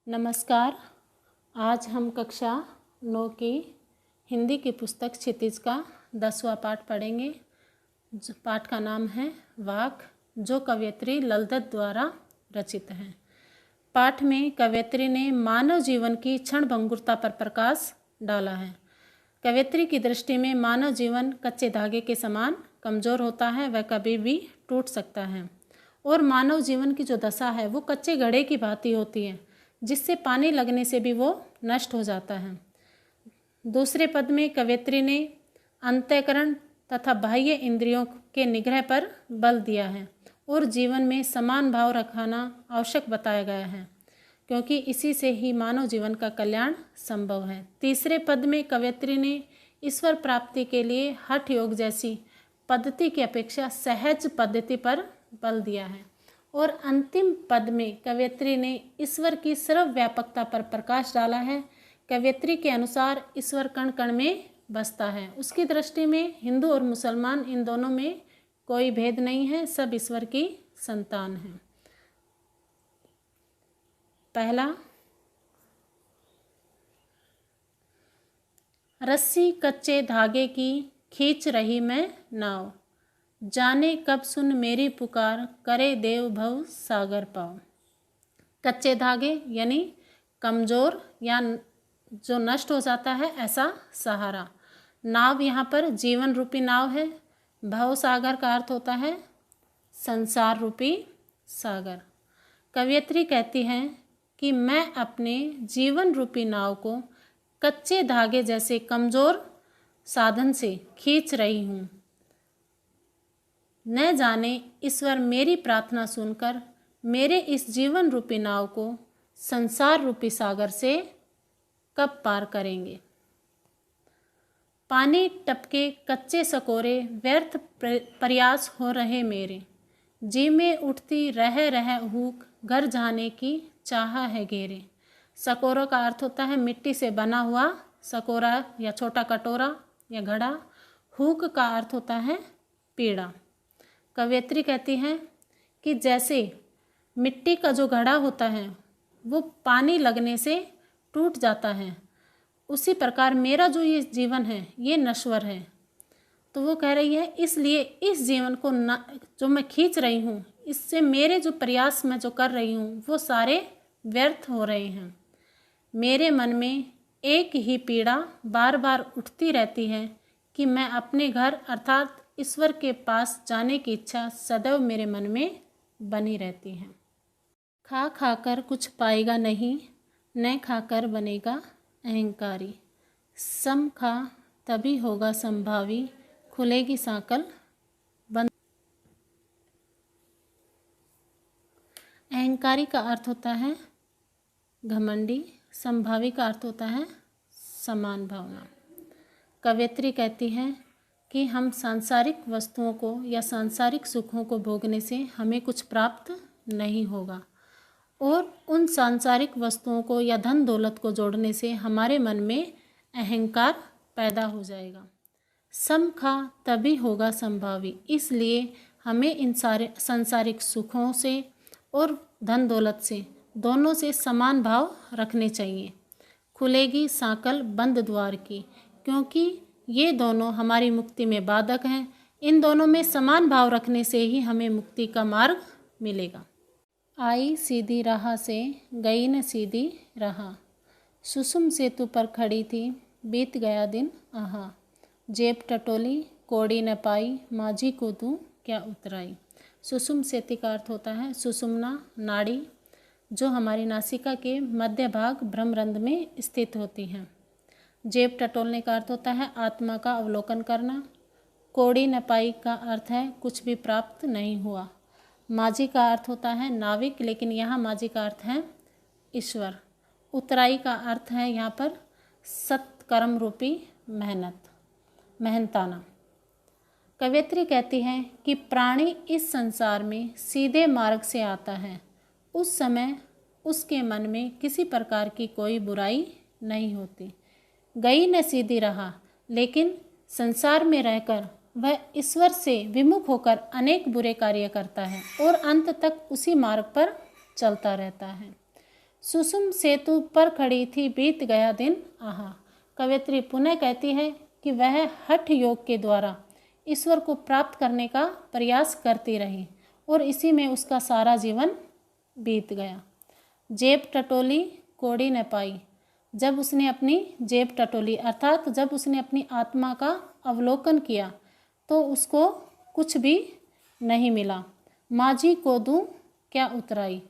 नमस्कार। आज हम कक्षा 9 की हिंदी की पुस्तक क्षितिज का 10वां पाठ पढ़ेंगे। पाठ का नाम है वाक, जो कवयित्री ललदत द्वारा रचित है। पाठ में कवयित्री ने मानव जीवन की क्षणभंगुरता पर प्रकाश डाला है। कवयित्री की दृष्टि में मानव जीवन कच्चे धागे के समान कमज़ोर होता है, वह कभी भी टूट सकता है। और मानव जीवन की जो दशा है वो कच्चे घड़े की भांति होती है, जिससे पानी लगने से भी वो नष्ट हो जाता है। दूसरे पद में कवयित्री ने अंतःकरण तथा बाह्य इंद्रियों के निग्रह पर बल दिया है और जीवन में समान भाव रखना आवश्यक बताया गया है, क्योंकि इसी से ही मानव जीवन का कल्याण संभव है। तीसरे पद में कवयित्री ने ईश्वर प्राप्ति के लिए हठ योग जैसी पद्धति की अपेक्षा सहज पद्धति पर बल दिया है। और अंतिम पद में कवयित्री ने ईश्वर की सर्वव्यापकता पर प्रकाश डाला है। कवयित्री के अनुसार ईश्वर कण कण में बसता है। उसकी दृष्टि में हिंदू और मुसलमान इन दोनों में कोई भेद नहीं है, सब ईश्वर की संतान हैं। पहला, रस्सी कच्चे धागे की खींच रही मैं नाव, जाने कब सुन मेरी पुकार, करे देव भव सागर पाव। कच्चे धागे यानी कमज़ोर या जो नष्ट हो जाता है ऐसा सहारा। नाव यहाँ पर जीवन रूपी नाव है। भव सागर का अर्थ होता है संसार रूपी सागर। कवयित्री कहती हैं कि मैं अपने जीवन रूपी नाव को कच्चे धागे जैसे कमज़ोर साधन से खींच रही हूँ। न जाने ईश्वर मेरी प्रार्थना सुनकर मेरे इस जीवन रूपी नाव को संसार रूपी सागर से कब पार करेंगे। पानी टपके कच्चे सकोरे व्यर्थ प्रयास हो रहे मेरे, जी में उठती रह हूक, घर जाने की चाह है घेरे। सकोरों का अर्थ होता है मिट्टी से बना हुआ सकोरा या छोटा कटोरा या घड़ा। हूक का अर्थ होता है पीड़ा। कवयित्री कहती हैं कि जैसे मिट्टी का जो घड़ा होता है वो पानी लगने से टूट जाता है, उसी प्रकार मेरा जो ये जीवन है ये नश्वर है। तो वो कह रही है इसलिए इस जीवन को जो मैं खींच रही हूँ, इससे मेरे जो प्रयास मैं जो कर रही हूँ वो सारे व्यर्थ हो रहे हैं। मेरे मन में एक ही पीड़ा बार बार उठती रहती है कि मैं अपने घर अर्थात ईश्वर के पास जाने की इच्छा सदैव मेरे मन में बनी रहती है। खा खाकर कुछ पाएगा नहीं, न खाकर बनेगा अहंकारी। सम खा तभी होगा संभावी, खुलेगी सांकल बंद। अहंकारी का अर्थ होता है घमंडी, संभावी का अर्थ होता है समान भावना। कवयित्री कहती है कि हम सांसारिक वस्तुओं को या सांसारिक सुखों को भोगने से हमें कुछ प्राप्त नहीं होगा, और उन सांसारिक वस्तुओं को या धन दौलत को जोड़ने से हमारे मन में अहंकार पैदा हो जाएगा। सम खा तभी होगा संभावी, इसलिए हमें इन सारे सांसारिक सुखों से और धन दौलत से दोनों से समान भाव रखने चाहिए। खुलेगी सांकल बंद द्वार की, क्योंकि ये दोनों हमारी मुक्ति में बाधक हैं। इन दोनों में समान भाव रखने से ही हमें मुक्ति का मार्ग मिलेगा। आई सीधी राह से गई न सीधी राह, सुसुम सेतु पर खड़ी थी बीत गया दिन आहा। जेब टटोली कोड़ी न पाई, माझी को तू क्या उतराई। सुसुम सेतु का अर्थ होता है सुषुम्ना नाड़ी, जो हमारी नासिका के मध्य भाग ब्रह्मरंध्र में स्थित होती हैं। जेब टटोलने का अर्थ होता है आत्मा का अवलोकन करना। कोड़ी न पाई का अर्थ है कुछ भी प्राप्त नहीं हुआ। माझी का अर्थ होता है नाविक, लेकिन यहाँ माझी का अर्थ है ईश्वर। उतराई का अर्थ है यहाँ पर सत्कर्म रूपी मेहनताना। कवयित्री कहती है कि प्राणी इस संसार में सीधे मार्ग से आता है, उस समय उसके मन में किसी प्रकार की कोई बुराई नहीं होती। गई न सीधी राह, लेकिन संसार में रहकर वह ईश्वर से विमुख होकर अनेक बुरे कार्य करता है और अंत तक उसी मार्ग पर चलता रहता है। सुषुम सेतु पर खड़ी थी, बीत गया दिन आहा। कवयित्री पुनः कहती है कि वह हठ योग के द्वारा ईश्वर को प्राप्त करने का प्रयास करती रही और इसी में उसका सारा जीवन बीत गया। जेब टटोली कोड़ी न पाई। जब उसने अपनी जेब टटोली अर्थात जब उसने अपनी आत्मा का अवलोकन किया तो उसको कुछ भी नहीं मिला। माझी को दूं क्या उतराई।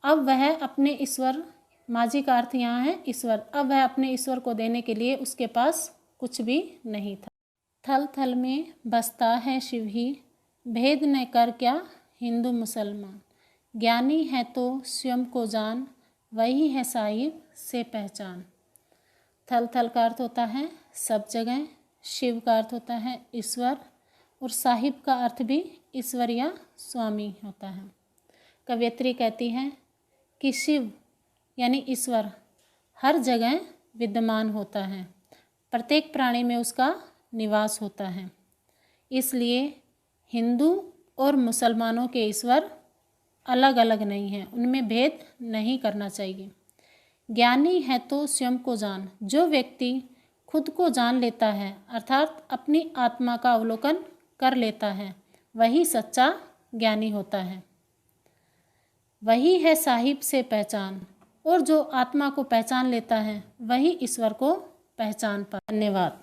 अब वह अपने ईश्वर, माझी का अर्थ यहाँ है ईश्वर, अब वह अपने ईश्वर को देने के लिए उसके पास कुछ भी नहीं था। थल थल में बसता है शिव ही, भेद न कर क्या हिंदू मुसलमान। ज्ञानी है तो स्वयं को जान, वही है साहिब से पहचान। थल थल का अर्थ होता है सब जगह, शिव का अर्थ होता है ईश्वर और साहिब का अर्थ भी ईश्वर या स्वामी होता है। कवयित्री कहती है कि शिव यानी ईश्वर हर जगह विद्यमान होता है, प्रत्येक प्राणी में उसका निवास होता है। इसलिए हिंदू और मुसलमानों के ईश्वर अलग अलग नहीं हैं, उनमें भेद नहीं करना चाहिए। ज्ञानी है तो स्वयं को जान। जो व्यक्ति खुद को जान लेता है अर्थात अपनी आत्मा का अवलोकन कर लेता है वही सच्चा ज्ञानी होता है, वही है साहिब से पहचान। और जो आत्मा को पहचान लेता है वही ईश्वर को पहचान पाता है। धन्यवाद।